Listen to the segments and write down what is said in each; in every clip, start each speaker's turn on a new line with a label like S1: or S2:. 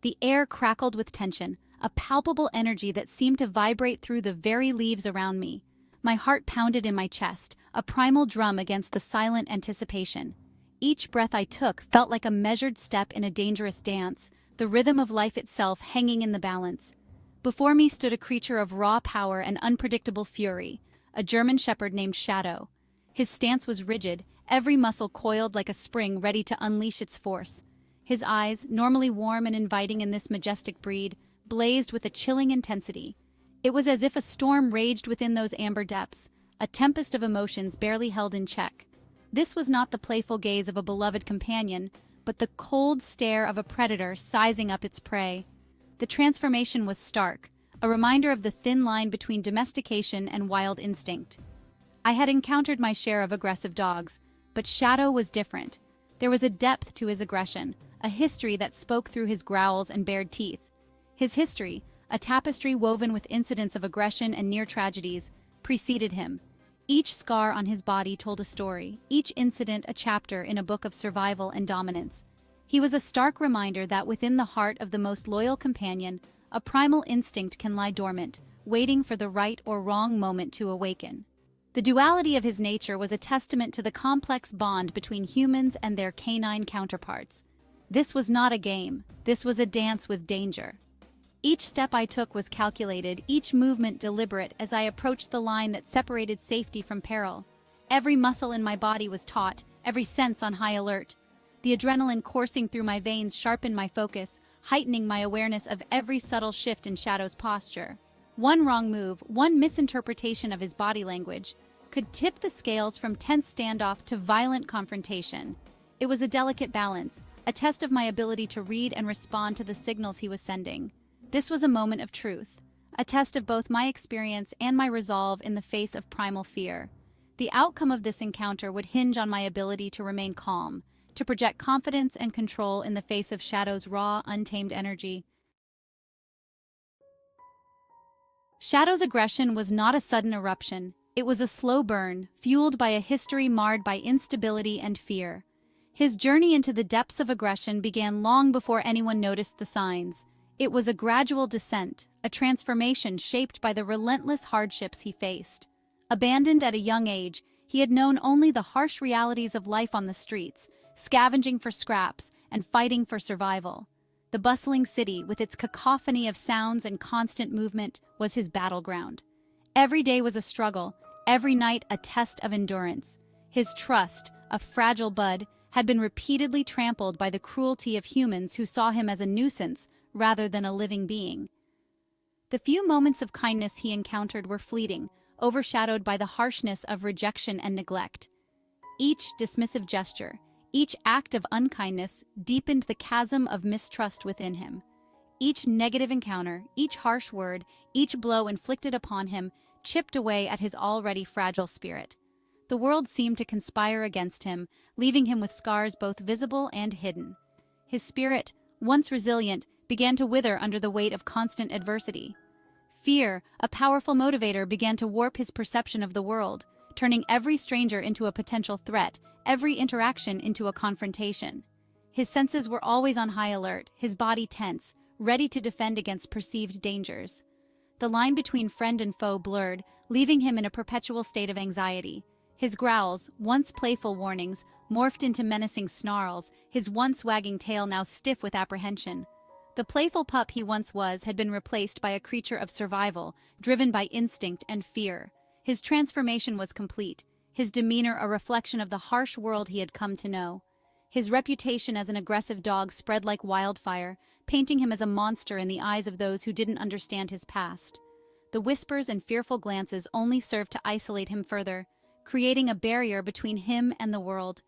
S1: The air crackled with tension, a palpable energy that seemed to vibrate through the very leaves around me. My heart pounded in my chest, a primal drum against the silent anticipation. Each breath I took felt like a measured step in a dangerous dance, the rhythm of life itself hanging in the balance. Before me stood a creature of raw power and unpredictable fury, a German shepherd named Shadow. His stance was rigid, every muscle coiled like a spring ready to unleash its force. His eyes, normally warm and inviting in this majestic breed, blazed with a chilling intensity. It was as if a storm raged within those amber depths, a tempest of emotions barely held in check. This was not the playful gaze of a beloved companion, but the cold stare of a predator sizing up its prey. The transformation was stark, a reminder of the thin line between domestication and wild instinct. I had encountered my share of aggressive dogs, but Shadow was different. There was a depth to his aggression, a history that spoke through his growls and bared teeth. His history, a tapestry woven with incidents of aggression and near tragedies, preceded him. Each scar on his body told a story, each incident a chapter in a book of survival and dominance. He was a stark reminder that within the heart of the most loyal companion, a primal instinct can lie dormant, waiting for the right or wrong moment to awaken. The duality of his nature was a testament to the complex bond between humans and their canine counterparts. This was not a game, this was a dance with danger. Each step I took was calculated, each movement deliberate as I approached the line that separated safety from peril. Every muscle in my body was taut, every sense on high alert. The adrenaline coursing through my veins sharpened my focus, heightening my awareness of every subtle shift in Shadow's posture. One wrong move, one misinterpretation of his body language, could tip the scales from tense standoff to violent confrontation. It was a delicate balance, a test of my ability to read and respond to the signals he was sending. This was a moment of truth, a test of both my experience and my resolve in the face of primal fear. The outcome of this encounter would hinge on my ability to remain calm, to project confidence and control in the face of Shadow's raw, untamed energy. Shadow's aggression was not a sudden eruption. It was a slow burn, fueled by a history marred by instability and fear. His journey into the depths of aggression began long before anyone noticed the signs. It was a gradual descent, a transformation shaped by the relentless hardships he faced. Abandoned at a young age, he had known only the harsh realities of life on the streets, scavenging for scraps and fighting for survival. The bustling city, with its cacophony of sounds and constant movement, was his battleground. Every day was a struggle, every night a test of endurance. His trust, a fragile bud, had been repeatedly trampled by the cruelty of humans who saw him as a nuisance rather than a living being. The few moments of kindness he encountered were fleeting, overshadowed by the harshness of rejection and neglect. Each dismissive gesture, each act of unkindness deepened the chasm of mistrust within him. Each negative encounter, each harsh word, each blow inflicted upon him chipped away at his already fragile spirit. The world seemed to conspire against him, leaving him with scars both visible and hidden. His spirit, once resilient, began to wither under the weight of constant adversity. Fear, a powerful motivator, began to warp his perception of the world, turning every stranger into a potential threat, every interaction into a confrontation. His senses were always on high alert, his body tense, ready to defend against perceived dangers. The line between friend and foe blurred, leaving him in a perpetual state of anxiety. His growls, once playful warnings, morphed into menacing snarls, his once wagging tail now stiff with apprehension. The playful pup he once was had been replaced by a creature of survival, driven by instinct and fear. His transformation was complete, his demeanor a reflection of the harsh world he had come to know. His reputation as an aggressive dog spread like wildfire, painting him as a monster in the eyes of those who didn't understand his past. The whispers and fearful glances only served to isolate him further, creating a barrier between him and the world.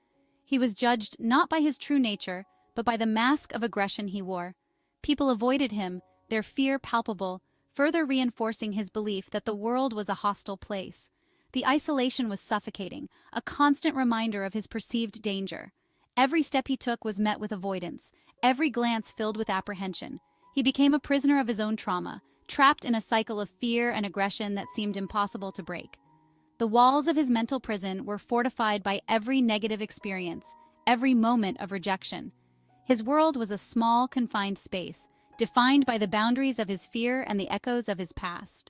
S1: He was judged not by his true nature, but by the mask of aggression he wore. People avoided him, their fear palpable, further reinforcing his belief that the world was a hostile place. The isolation was suffocating, a constant reminder of his perceived danger. Every step he took was met with avoidance, every glance filled with apprehension. He became a prisoner of his own trauma, trapped in a cycle of fear and aggression that seemed impossible to break. The walls of his mental prison were fortified by every negative experience, every moment of rejection. His world was a small, confined space, defined by the boundaries of his fear and the echoes of his past.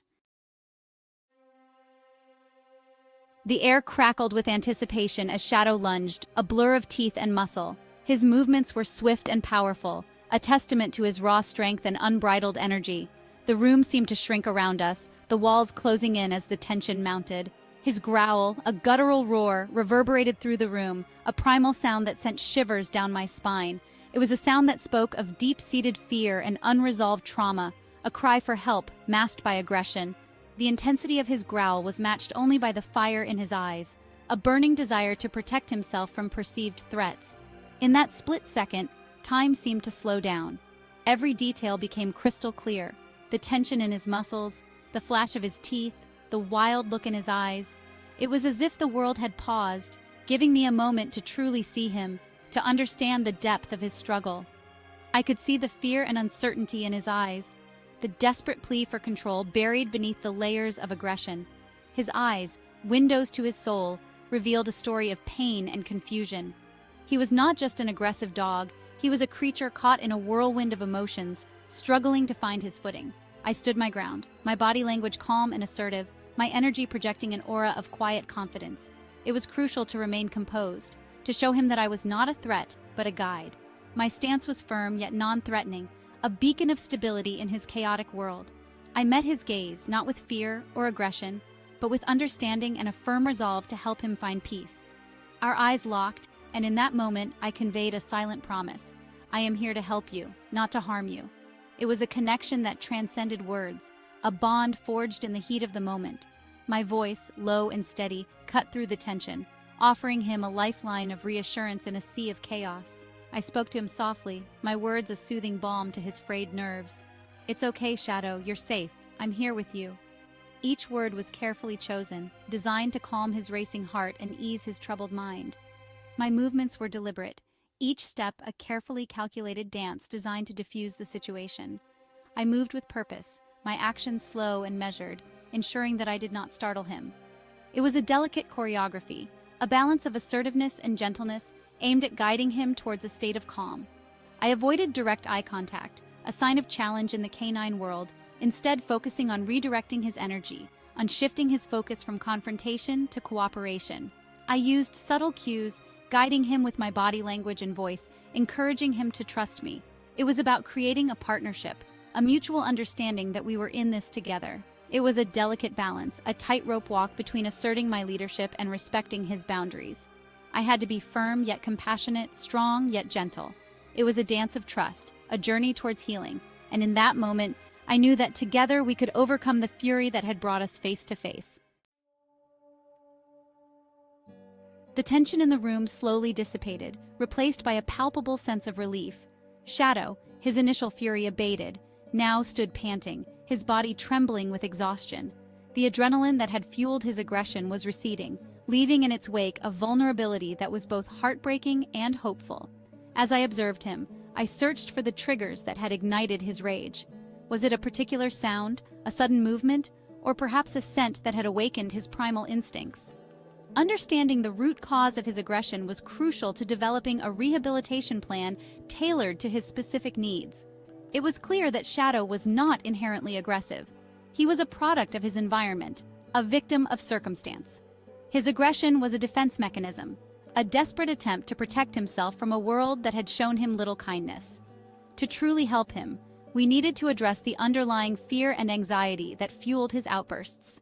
S1: The air crackled with anticipation as Shadow lunged, a blur of teeth and muscle. His movements were swift and powerful, a testament to his raw strength and unbridled energy. The room seemed to shrink around us, the walls closing in as the tension mounted. His growl, a guttural roar, reverberated through the room, a primal sound that sent shivers down my spine. It was a sound that spoke of deep-seated fear and unresolved trauma, a cry for help masked by aggression. The intensity of his growl was matched only by the fire in his eyes, a burning desire to protect himself from perceived threats. In that split second, time seemed to slow down. Every detail became crystal clear. The tension in his muscles, the flash of his teeth, the wild look in his eyes. It was as if the world had paused, giving me a moment to truly see him, to understand the depth of his struggle. I could see the fear and uncertainty in his eyes, the desperate plea for control buried beneath the layers of aggression. His eyes, windows to his soul, revealed a story of pain and confusion. He was not just an aggressive dog, he was a creature caught in a whirlwind of emotions, struggling to find his footing. I stood my ground, my body language calm and assertive, my energy projecting an aura of quiet confidence. It was crucial to remain composed, to show him that I was not a threat, but a guide. My stance was firm yet non-threatening, a beacon of stability in his chaotic world. I met his gaze, not with fear or aggression, but with understanding and a firm resolve to help him find peace. Our eyes locked, and in that moment I conveyed a silent promise. I am here to help you, not to harm you. It was a connection that transcended words, a bond forged in the heat of the moment. My voice, low and steady, cut through the tension, offering him a lifeline of reassurance in a sea of chaos. I spoke to him softly, my words a soothing balm to his frayed nerves. "It's okay, Shadow, you're safe. I'm here with you." Each word was carefully chosen, designed to calm his racing heart and ease his troubled mind. My movements were deliberate, each step a carefully calculated dance designed to diffuse the situation. I moved with purpose, my actions slow and measured, ensuring that I did not startle him. It was a delicate choreography, a balance of assertiveness and gentleness aimed at guiding him towards a state of calm. I avoided direct eye contact, a sign of challenge in the canine world, instead focusing on redirecting his energy, on shifting his focus from confrontation to cooperation. I used subtle cues, guiding him with my body language and voice, encouraging him to trust me. It was about creating a partnership, a mutual understanding that we were in this together. It was a delicate balance, a tightrope walk between asserting my leadership and respecting his boundaries. I had to be firm yet compassionate, strong yet gentle. It was a dance of trust, a journey towards healing, and in that moment, I knew that together we could overcome the fury that had brought us face to face. The tension in the room slowly dissipated, replaced by a palpable sense of relief. Shadow, his initial fury abated, now stood panting, his body trembling with exhaustion. The adrenaline that had fueled his aggression was receding, leaving in its wake a vulnerability that was both heartbreaking and hopeful. As I observed him, I searched for the triggers that had ignited his rage. Was it a particular sound, a sudden movement, or perhaps a scent that had awakened his primal instincts? Understanding the root cause of his aggression was crucial to developing a rehabilitation plan tailored to his specific needs. It was clear that Shadow was not inherently aggressive. He was a product of his environment, a victim of circumstance. His aggression was a defense mechanism, a desperate attempt to protect himself from a world that had shown him little kindness. To truly help him, we needed to address the underlying fear and anxiety that fueled his outbursts.